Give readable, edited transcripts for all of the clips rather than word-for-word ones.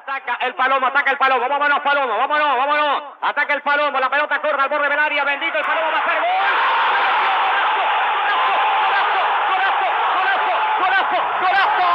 Ataca el Palomo, vámonos Palomo, vámonos. Ataca el Palomo, la pelota corre al borde del área, bendito el Palomo va a hacer gol. ¡Golazo!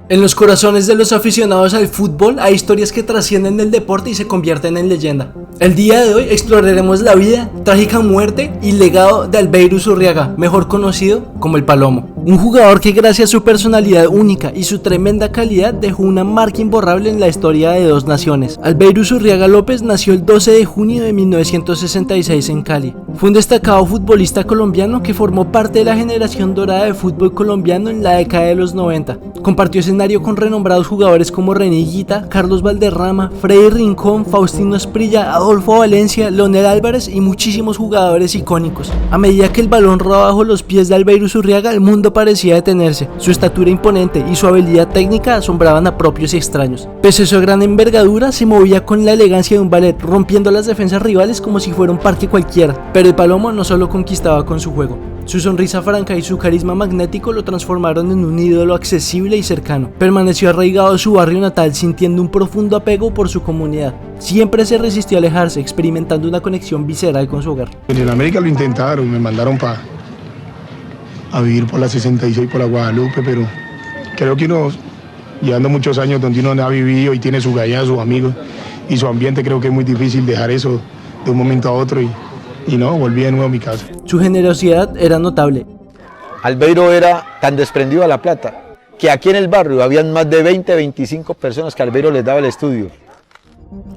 En los corazones de los aficionados al fútbol hay historias que trascienden el deporte y se convierten en leyenda. El día de hoy exploraremos la vida, trágica muerte y legado de Albeiro Zurriaga, mejor conocido como el Palomo. Un jugador que gracias a su personalidad única y su tremenda calidad dejó una marca imborrable en la historia de dos naciones. Albeiro Zurriaga López nació el 12 de junio de 1966 en Cali. Fue un destacado futbolista colombiano que formó parte de la generación dorada de fútbol colombiano en la década de los 90. Compartió escenario con renombrados jugadores como René Higuita, Carlos Valderrama, Freddy Rincón, Faustino Asprilla, Adolfo Valencia, Leonel Álvarez y muchísimos jugadores icónicos. A medida que el balón rodaba bajo los pies de Albeiro Zurriaga, el mundo parecía detenerse. Su estatura imponente y su habilidad técnica asombraban a propios y extraños. Pese a su gran envergadura, se movía con la elegancia de un ballet, rompiendo las defensas rivales como si fuera un parque cualquiera. Pero el Palomo no solo conquistaba con su juego. Su sonrisa franca y su carisma magnético lo transformaron en un ídolo accesible y cercano. Permaneció arraigado a su barrio natal, sintiendo un profundo apego por su comunidad. Siempre se resistió a alejarse, experimentando una conexión visceral con su hogar. En América lo intentaron, me mandaron a vivir por la 66, por la Guadalupe, pero creo que uno, llevando muchos años donde uno ha vivido y tiene su gallina, sus amigos y su ambiente, creo que es muy difícil dejar eso de un momento a otro y no, volví de nuevo a mi casa. Su generosidad era notable. Albeiro era tan desprendido a la plata que aquí en el barrio habían más de 20-25 personas que Albeiro les daba el estudio.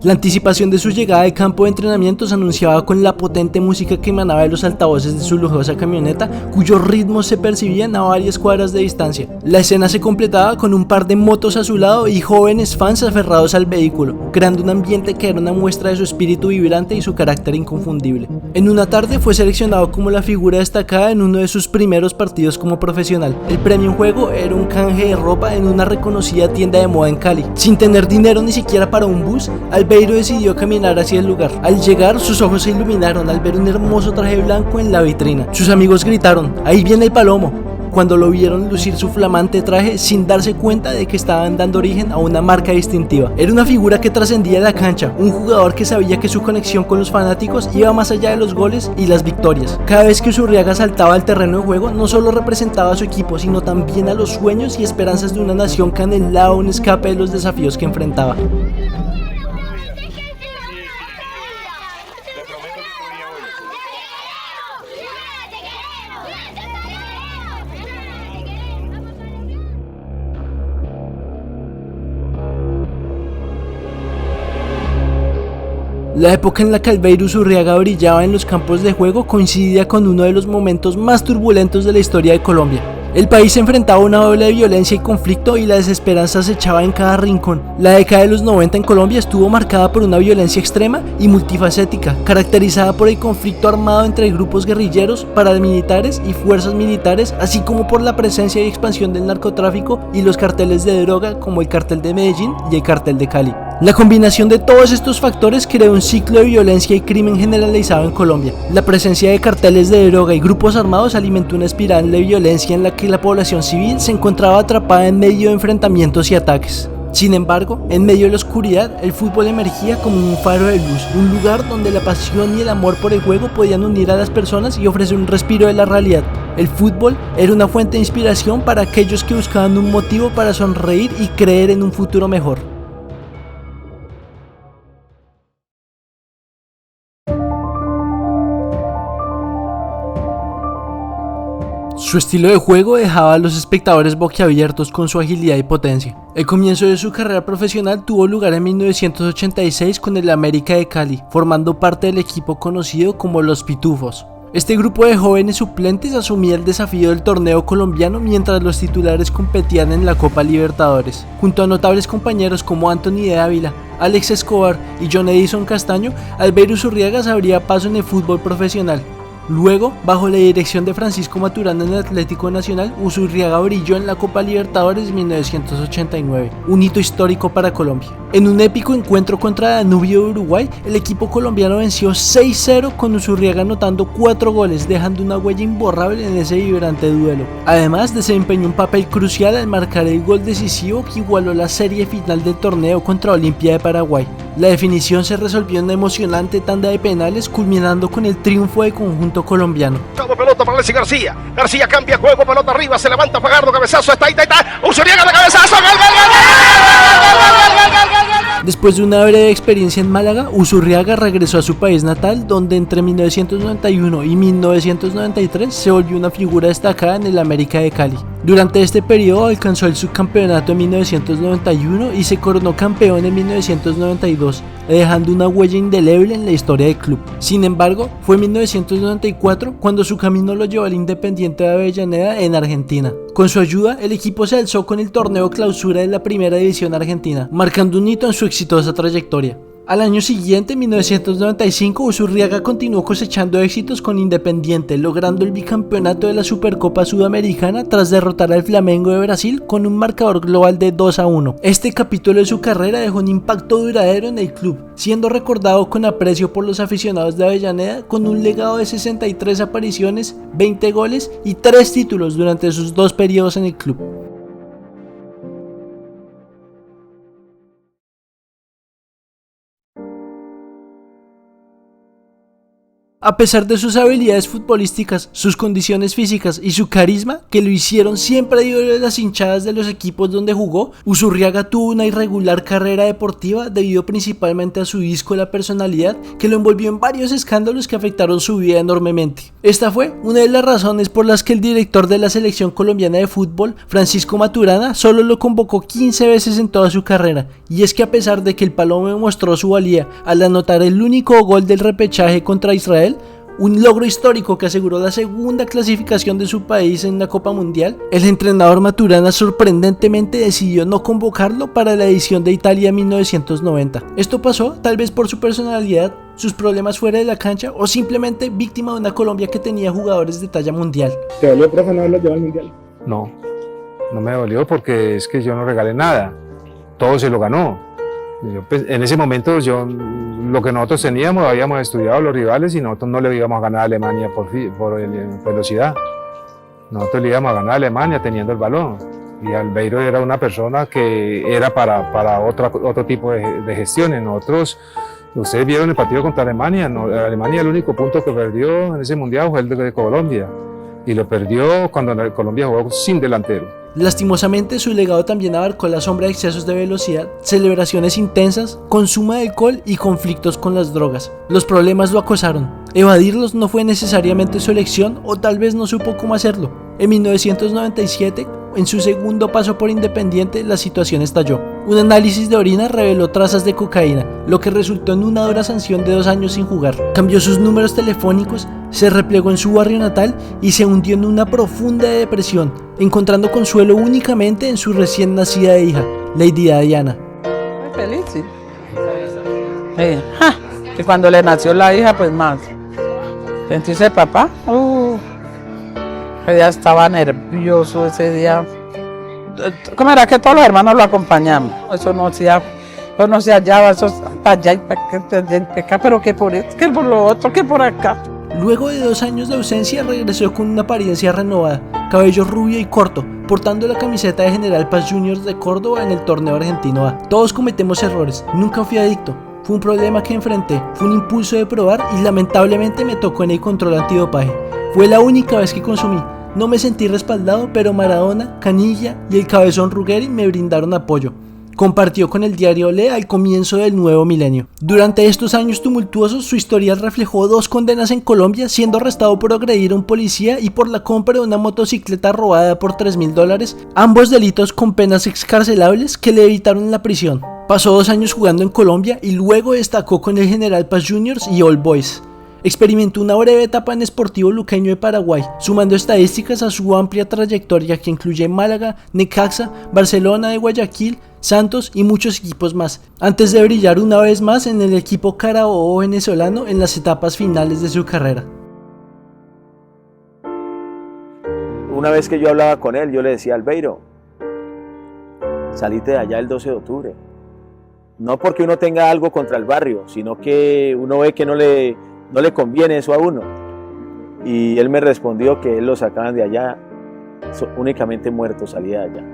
La anticipación de su llegada al campo de entrenamientos anunciaba con la potente música que emanaba de los altavoces de su lujosa camioneta, cuyos ritmos se percibían a varias cuadras de distancia. La escena se completaba con un par de motos a su lado y jóvenes fans aferrados al vehículo, creando un ambiente que era una muestra de su espíritu vibrante y su carácter inconfundible. En una tarde fue seleccionado como la figura destacada en uno de sus primeros partidos como profesional. El premio en juego era un canje de ropa en una reconocida tienda de moda en Cali. Sin tener dinero ni siquiera para un bus, Albeiro decidió caminar hacia el lugar. Al llegar, sus ojos se iluminaron al ver un hermoso traje blanco en la vitrina. Sus amigos gritaron: "¡Ahí viene el Palomo!", cuando lo vieron lucir su flamante traje sin darse cuenta de que estaban dando origen a una marca distintiva. Era una figura que trascendía la cancha, un jugador que sabía que su conexión con los fanáticos iba más allá de los goles y las victorias. Cada vez que Zurriaga saltaba al terreno de juego, no solo representaba a su equipo, sino también a los sueños y esperanzas de una nación que anhelaba un escape de los desafíos que enfrentaba. La época en la que Albeiro Zurriaga brillaba en los campos de juego coincidía con uno de los momentos más turbulentos de la historia de Colombia. El país se enfrentaba a una ola de violencia y conflicto y la desesperanza acechaba en cada rincón. La década de los 90 en Colombia estuvo marcada por una violencia extrema y multifacética, caracterizada por el conflicto armado entre grupos guerrilleros, paramilitares y fuerzas militares, así como por la presencia y expansión del narcotráfico y los carteles de droga como el cartel de Medellín y el cartel de Cali. La combinación de todos estos factores creó un ciclo de violencia y crimen generalizado en Colombia. La presencia de carteles de droga y grupos armados alimentó una espiral de violencia en la que la población civil se encontraba atrapada en medio de enfrentamientos y ataques. Sin embargo, en medio de la oscuridad, el fútbol emergía como un faro de luz, un lugar donde la pasión y el amor por el juego podían unir a las personas y ofrecer un respiro de la realidad. El fútbol era una fuente de inspiración para aquellos que buscaban un motivo para sonreír y creer en un futuro mejor. Su estilo de juego dejaba a los espectadores boquiabiertos con su agilidad y potencia. El comienzo de su carrera profesional tuvo lugar en 1986 con el América de Cali, formando parte del equipo conocido como Los Pitufos. Este grupo de jóvenes suplentes asumía el desafío del torneo colombiano mientras los titulares competían en la Copa Libertadores. Junto a notables compañeros como Anthony de Ávila, Alex Escobar y John Edison Castaño, Albeiro Zurriaga se abría paso en el fútbol profesional. Luego, bajo la dirección de Francisco Maturana en el Atlético Nacional, Uzurriaga brilló en la Copa Libertadores 1989, un hito histórico para Colombia. En un épico encuentro contra Danubio de Uruguay, el equipo colombiano venció 6-0 con Uzurriaga anotando 4 goles, dejando una huella imborrable en ese vibrante duelo. Además, desempeñó un papel crucial al marcar el gol decisivo que igualó la serie final del torneo contra Olimpia de Paraguay. La definición se resolvió en una emocionante tanda de penales, culminando con el triunfo del conjunto colombiano. Pelota para Alexis García. García cambia juego, pelota arriba, se levanta Fajardo, cabezazo, está. Uzurriaga de cabezazo, gol. Después de una breve experiencia en Málaga, Uzurriaga regresó a su país natal, donde entre 1991 y 1993 se volvió una figura destacada en el América de Cali. Durante este periodo alcanzó el subcampeonato en 1991 y se coronó campeón en 1992, dejando una huella indeleble en la historia del club. Sin embargo, fue en 1994 cuando su camino lo llevó al Independiente de Avellaneda en Argentina. Con su ayuda, el equipo se alzó con el torneo clausura de la Primera División Argentina, marcando un hito en su exitosa trayectoria. Al año siguiente, en 1995, Uzurriaga continuó cosechando éxitos con Independiente, logrando el bicampeonato de la Supercopa Sudamericana tras derrotar al Flamengo de Brasil con un marcador global de 2-1. Este capítulo de su carrera dejó un impacto duradero en el club, siendo recordado con aprecio por los aficionados de Avellaneda, con un legado de 63 apariciones, 20 goles y 3 títulos durante sus 2 periodos en el club. A pesar de sus habilidades futbolísticas, sus condiciones físicas y su carisma, que lo hicieron siempre ídolo de las hinchadas de los equipos donde jugó, Uzurriaga tuvo una irregular carrera deportiva debido principalmente a su díscola personalidad que lo envolvió en varios escándalos que afectaron su vida enormemente. Esta fue una de las razones por las que el director de la selección colombiana de fútbol, Francisco Maturana, solo lo convocó 15 veces en toda su carrera, y es que a pesar de que el Palomo mostró su valía al anotar el único gol del repechaje contra Israel, un logro histórico que aseguró la segunda clasificación de su país en la Copa Mundial, el entrenador Maturana sorprendentemente decidió no convocarlo para la edición de Italia 1990. Esto pasó tal vez por su personalidad, sus problemas fuera de la cancha o simplemente víctima de una Colombia que tenía jugadores de talla mundial. ¿Te dolió, profe, no haberlo llevado al mundial? No me dolió porque es que yo no regalé nada, todo se lo ganó. Pues, en ese momento lo que nosotros teníamos, habíamos estudiado los rivales y nosotros no le íbamos a ganar a Alemania por velocidad. Nosotros le íbamos a ganar a Alemania teniendo el balón. Y Albeiro era una persona que era para otro tipo de gestiones. Nosotros, ustedes vieron el partido contra Alemania. Alemania el único punto que perdió en ese mundial fue el de Colombia. Y lo perdió cuando Colombia jugó sin delantero. Lastimosamente, su legado también abarcó la sombra de excesos de velocidad, celebraciones intensas, consumo de alcohol y conflictos con las drogas. Los problemas lo acosaron. Evadirlos no fue necesariamente su elección o tal vez no supo cómo hacerlo. En 1997, en su segundo paso por Independiente, la situación estalló. Un análisis de orina reveló trazas de cocaína, lo que resultó en una dura sanción de 2 años sin jugar. Cambió sus números telefónicos, se replegó en su barrio natal y se hundió en una profunda depresión, encontrando consuelo únicamente en su recién nacida hija, Lady Diana. Muy feliz, sí. Y cuando le nació la hija, pues más. Sentirse papá, ella estaba nervioso ese día. ¿Cómo era que todos los hermanos lo acompañamos? Eso no se hallaba, eso para allá y para acá, pero que por esto, que por lo otro, que por acá. Luego de 2 años de ausencia regresó con una apariencia renovada, cabello rubio y corto, portando la camiseta de General Paz Juniors de Córdoba en el torneo argentino A. Todos cometemos errores, nunca fui adicto, fue un problema que enfrenté, fue un impulso de probar y lamentablemente me tocó en el control antidopaje. Fue la única vez que consumí, no me sentí respaldado, pero Maradona, Canilla y el cabezón Ruggeri me brindaron apoyo. Compartió con el diario Le al comienzo del nuevo milenio. Durante estos años tumultuosos, su historial reflejó 2 condenas en Colombia, siendo arrestado por agredir a un policía y por la compra de una motocicleta robada por $3.000, ambos delitos con penas excarcelables que le evitaron la prisión. Pasó 2 años jugando en Colombia y luego destacó con el General Paz Juniors y All Boys. Experimentó una breve etapa en Sportivo Luqueño de Paraguay, sumando estadísticas a su amplia trayectoria que incluye Málaga, Necaxa, Barcelona de Guayaquil, Santos y muchos equipos más, antes de brillar una vez más en el equipo Carabobo venezolano en las etapas finales de su carrera. una vez que yo hablaba con él, yo le decía, Albeiro, salite de allá el 12 de octubre. No porque uno tenga algo contra el barrio, sino que uno ve que no le conviene eso a uno. Y él me respondió que él lo sacaban de allá, únicamente muerto salía de allá.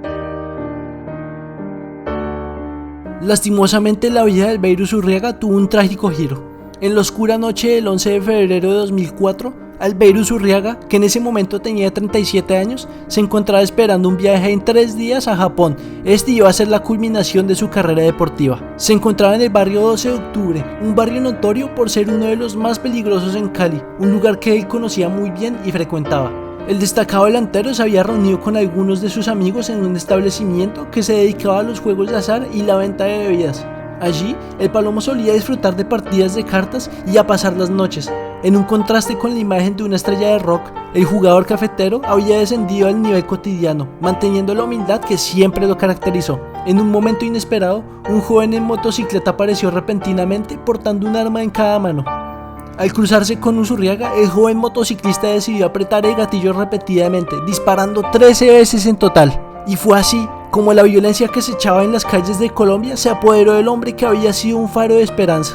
Lastimosamente la vida de Albeiro Zurriaga tuvo un trágico giro. En la oscura noche del 11 de febrero de 2004, Albeiro Zurriaga, que en ese momento tenía 37 años, se encontraba esperando un viaje en 3 días a Japón. Este iba a ser la culminación de su carrera deportiva. Se encontraba en el barrio 12 de octubre, un barrio notorio por ser uno de los más peligrosos en Cali, un lugar que él conocía muy bien y frecuentaba. El destacado delantero se había reunido con algunos de sus amigos en un establecimiento que se dedicaba a los juegos de azar y la venta de bebidas. Allí, el Palomo solía disfrutar de partidas de cartas y a pasar las noches. En un contraste con la imagen de una estrella de rock, el jugador cafetero había descendido al nivel cotidiano, manteniendo la humildad que siempre lo caracterizó. En un momento inesperado, un joven en motocicleta apareció repentinamente portando un arma en cada mano. Al cruzarse con Uzurriaga, el joven motociclista decidió apretar el gatillo repetidamente, disparando 13 veces en total. Y fue así como la violencia que se echaba en las calles de Colombia se apoderó del hombre que había sido un faro de esperanza.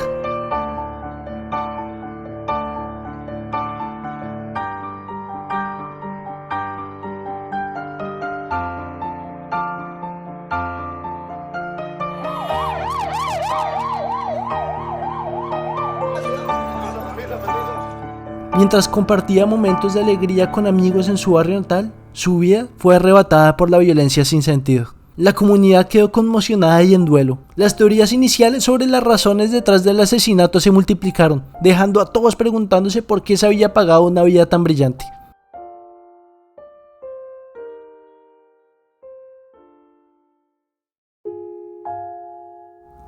Mientras compartía momentos de alegría con amigos en su barrio natal, su vida fue arrebatada por la violencia sin sentido. La comunidad quedó conmocionada y en duelo. Las teorías iniciales sobre las razones detrás del asesinato se multiplicaron, dejando a todos preguntándose por qué se había pagado una vida tan brillante.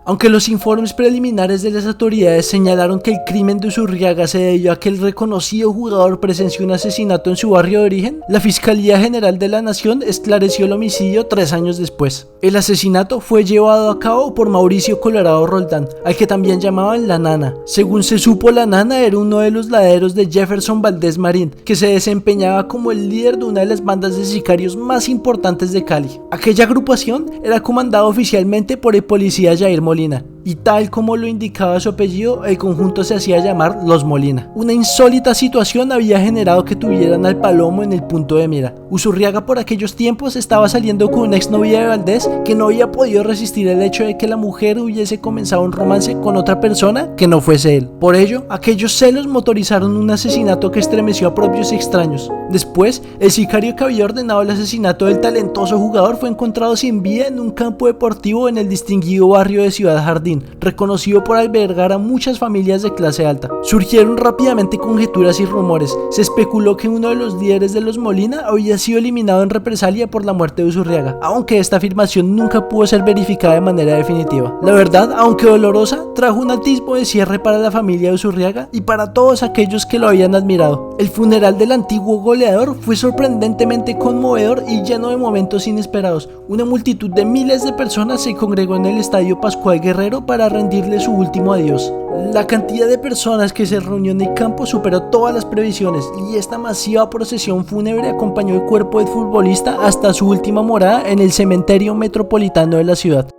Aunque los informes preliminares de las autoridades señalaron que el crimen de Uzurriaga se debió a que el reconocido jugador presenció un asesinato en su barrio de origen, la Fiscalía General de la Nación esclareció el homicidio 3 años después. El asesinato fue llevado a cabo por Mauricio Colorado Roldán, al que también llamaban La Nana. Según se supo, La Nana era uno de los laderos de Jefferson Valdés Marín, que se desempeñaba como el líder de una de las bandas de sicarios más importantes de Cali. Aquella agrupación era comandada oficialmente por el policía Jair Molina, y tal como lo indicaba su apellido, el conjunto se hacía llamar Los Molina. Una insólita situación había generado que tuvieran al Palomo en el punto de mira. Uzurriaga por aquellos tiempos estaba saliendo con una exnovia de Valdés que no había podido resistir el hecho de que la mujer hubiese comenzado un romance con otra persona que no fuese él. Por ello, aquellos celos motorizaron un asesinato que estremeció a propios y extraños. Después, el sicario que había ordenado el asesinato del talentoso jugador fue encontrado sin vida en un campo deportivo en el distinguido barrio de Ciudad Jardín, reconocido por albergar a muchas familias de clase alta. Surgieron rápidamente conjeturas y rumores. Se especuló que uno de los líderes de los Molina había sido eliminado en represalia por la muerte de Uzurriaga, aunque esta afirmación nunca pudo ser verificada de manera definitiva. La verdad, aunque dolorosa, trajo un atisbo de cierre para la familia de Uzurriaga y para todos aquellos que lo habían admirado. El funeral del antiguo goleador fue sorprendentemente conmovedor y lleno de momentos inesperados. Una multitud de miles de personas se congregó en el Estadio Pascual Guerrero para rendirle su último adiós. La cantidad de personas que se reunió en el campo superó todas las previsiones y esta masiva procesión fúnebre acompañó el cuerpo del futbolista hasta su última morada en el cementerio metropolitano de la ciudad.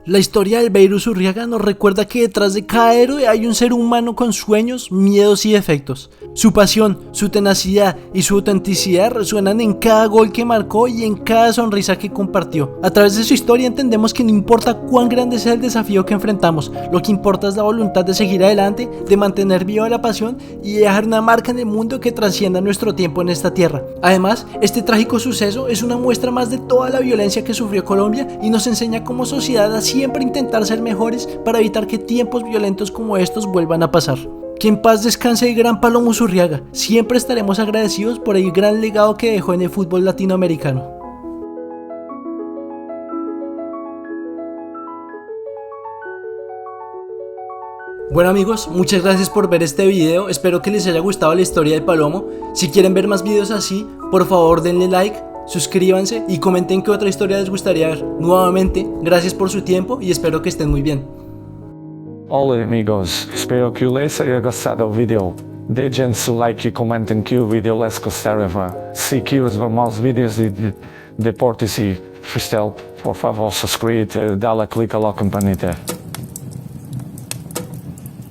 La historia de Albeiro Uzurriaga nos recuerda que detrás de cada héroe hay un ser humano con sueños, miedos y defectos. Su pasión, su tenacidad y su autenticidad resuenan en cada gol que marcó y en cada sonrisa que compartió. A través de su historia entendemos que no importa cuán grande sea el desafío que enfrentamos, lo que importa es la voluntad de seguir adelante, de mantener viva la pasión y de dejar una marca en el mundo que trascienda nuestro tiempo en esta tierra. Además, este trágico suceso es una muestra más de toda la violencia que sufrió Colombia y nos enseña como sociedad a siempre intentar ser mejores para evitar que tiempos violentos como estos vuelvan a pasar. Que en paz descanse el gran Palomo Uzurriaga. Siempre estaremos agradecidos por el gran legado que dejó en el fútbol latinoamericano. Bueno amigos, muchas gracias por ver este video, espero que les haya gustado la historia del Palomo. Si quieren ver más videos así, por favor denle like, suscríbanse y comenten qué otra historia les gustaría ver. Nuevamente, gracias por su tiempo y espero que estén muy bien. Hola amigos, espero que les haya gustado el video. gente like, comentem que o vídeo les gostará. Se queres ver mais vídeos de deportes e freestyle, por favor, suscríbete, dale click a la campanita.